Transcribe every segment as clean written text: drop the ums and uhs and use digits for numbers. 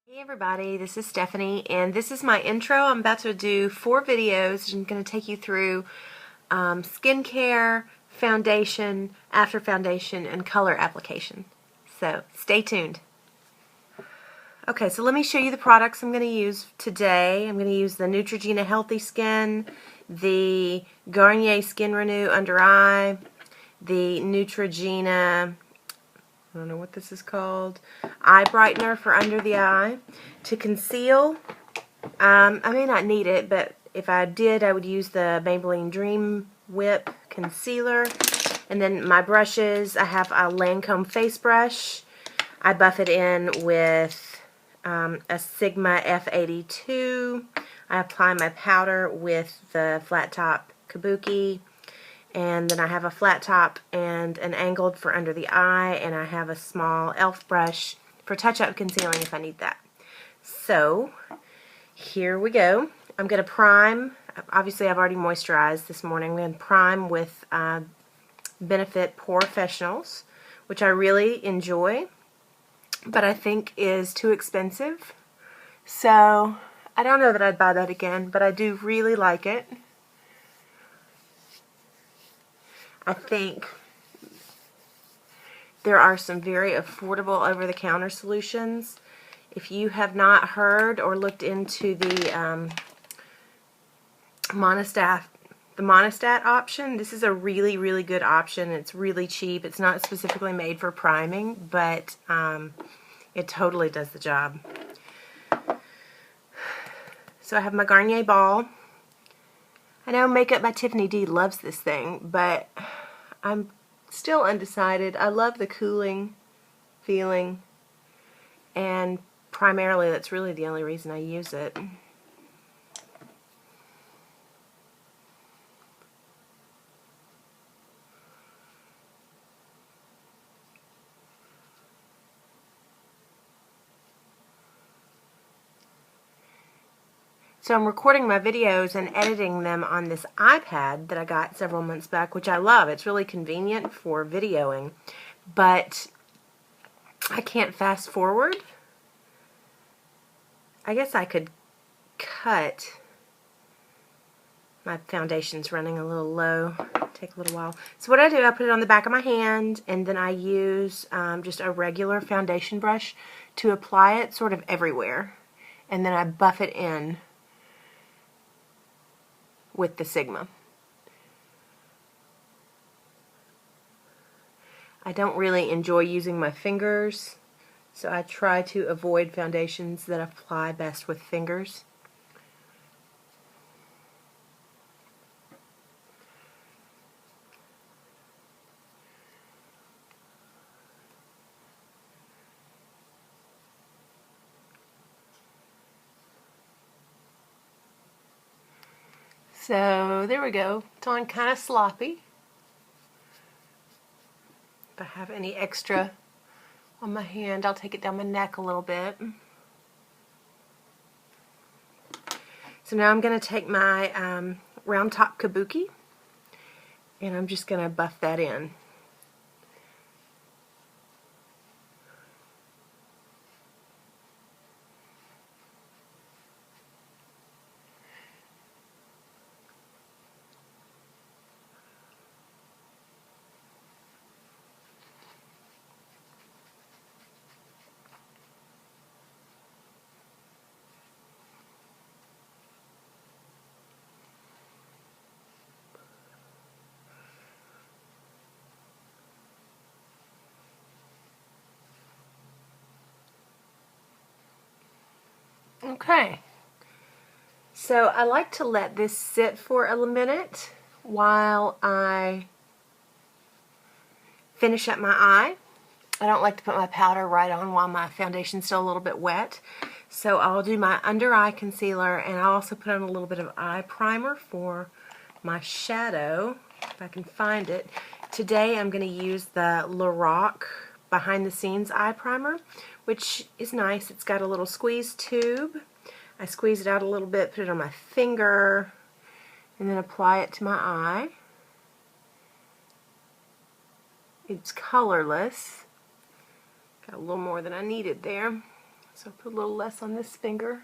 Hey everybody, this is Stephanie, and this is my intro. I'm about to do 4 videos. I'm going to take you through skincare, foundation, after foundation, and color application. So stay tuned. Okay, so let me show you the products I'm going to use today. I'm going to use the Neutrogena Healthy Skin, the Garnier Skin Renew Under Eye, the Neutrogena, I don't know what this is called, eye brightener for under the eye. To conceal, I may not need it, but if I did, I would use the Maybelline Dream Whip concealer. And then my brushes, I have a Lancome face brush. I buff it in with a Sigma F82. I apply my powder with the flat top kabuki. And then I have a flat top and an angled for under the eye, and I have a small e.l.f. brush for touch-up concealing if I need that. So, here we go. I'm going to prime. Obviously, I've already moisturized this morning. I'm going to prime with Benefit POREfessionals, which I really enjoy, but I think is too expensive. So, I don't know that I'd buy that again, but I do really like it. I think there are some very affordable over-the-counter solutions. If you have not heard or looked into the Monistat option, this is a really, really good option. It's really cheap. It's not specifically made for priming, but it totally does the job. So I have my Garnier ball. I know Makeup by Tiffany D loves this thing, but I'm still undecided. I love the cooling feeling, and primarily that's really the only reason I use it. So I'm recording my videos and editing them on this iPad that I got several months back, which I love. It's really convenient for videoing, but I can't fast forward. I guess I could cut. My foundation's running a little low. Take a little while. So what I do, I put it on the back of my hand, and then I use just a regular foundation brush to apply it sort of everywhere, and then I buff it in with the Sigma. I don't really enjoy using my fingers, so I try to avoid foundations that apply best with fingers. So there we go. It's on kind of sloppy. If I have any extra on my hand, I'll take it down my neck a little bit. So now I'm going to take my round top kabuki, and I'm just going to buff that in. Okay, so I like to let this sit for a minute while I finish up my eye. I don't like to put my powder right on while my foundation's still a little bit wet. So I'll do my under eye concealer, and I'll also put on a little bit of eye primer for my shadow, if I can find it. Today I'm going to use the LORAC Behind the Scenes eye primer, which is nice. It's got a little squeeze tube. I squeeze it out a little bit, put it on my finger, and then apply it to my eye. It's colorless. Got a little more than I needed there. So put a little less on this finger.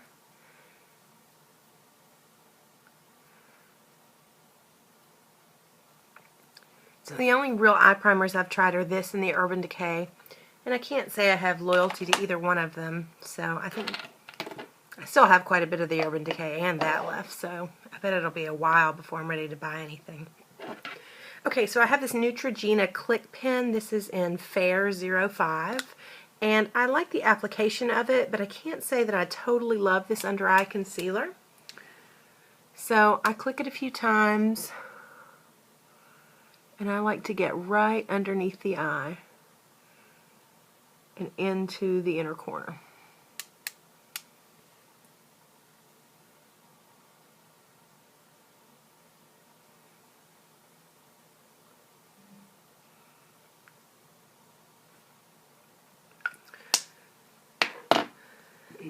So the only real eye primers I've tried are this and the Urban Decay. And I can't say I have loyalty to either one of them. So I think I still have quite a bit of the Urban Decay and that left. So I bet it'll be a while before I'm ready to buy anything. Okay, so I have this Neutrogena Click Pen. This is in Fair 05. And I like the application of it, but I can't say that I totally love this under eye concealer. So I click it a few times. And I like to get right underneath the eye and into the inner corner.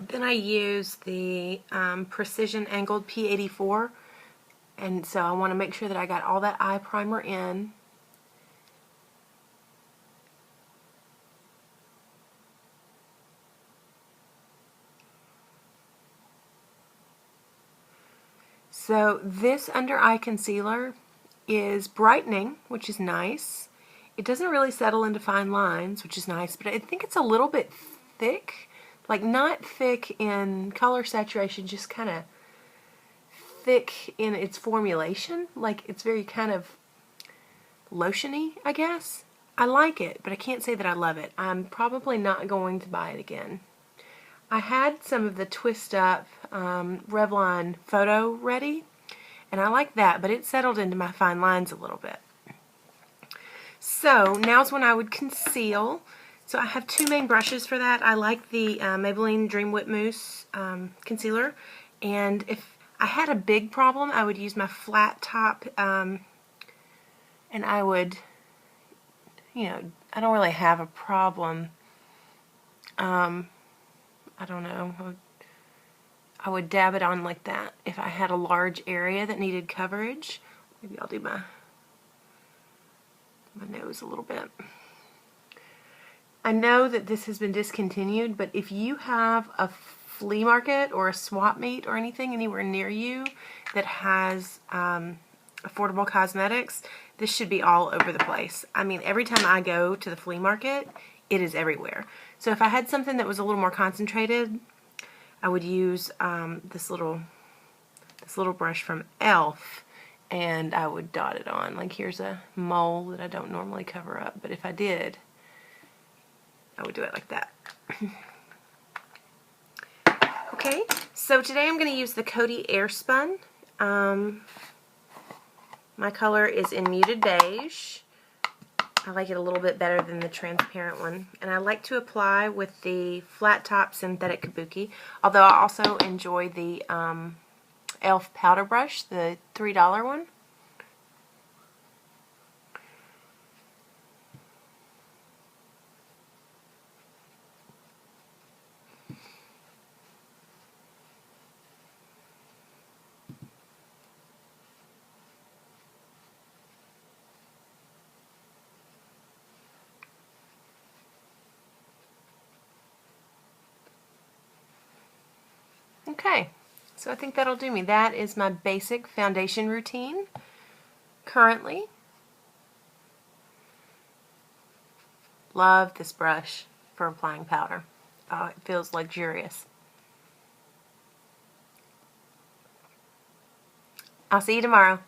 Then I use the Precision Angled P84, and so I want to make sure that I got all that eye primer in. So this under eye concealer is brightening, which is nice. It doesn't really settle into fine lines, which is nice, but I think it's a little bit thick. Like not thick in color saturation, just kind of thick in its formulation. Like it's very kind of lotiony, I guess. I like it, but I can't say that I love it. I'm probably not going to buy it again. I had some of the Twist Up Revlon PhotoReady, and I like that, but it settled into my fine lines a little bit. So now's when I would conceal. So I have two main brushes for that. I like the Maybelline Dream Whip Mousse concealer, and if I had a big problem, I would use my flat top, and I would, you know, I don't really have a problem. I don't know. I would dab it on like that if I had a large area that needed coverage. Maybe I'll do my nose a little bit. I know that this has been discontinued, but if you have a flea market or a swap meet or anything anywhere near you that has affordable cosmetics, this should be all over the place. I mean, every time I go to the flea market, it is everywhere. So if I had something that was a little more concentrated, I would use this little brush from e.l.f. and I would dot it on. Like here's a mole that I don't normally cover up, but if I did, I would do it like that. Okay, so today I'm going to use the Coty Airspun. My color is in Muted Beige. I like it a little bit better than the transparent one. And I like to apply with the flat top synthetic kabuki, although I also enjoy the e.l.f. powder brush, the $3 one. Okay, so I think that'll do me. That is my basic foundation routine currently. Love this brush for applying powder. Oh, it feels luxurious. I'll see you tomorrow.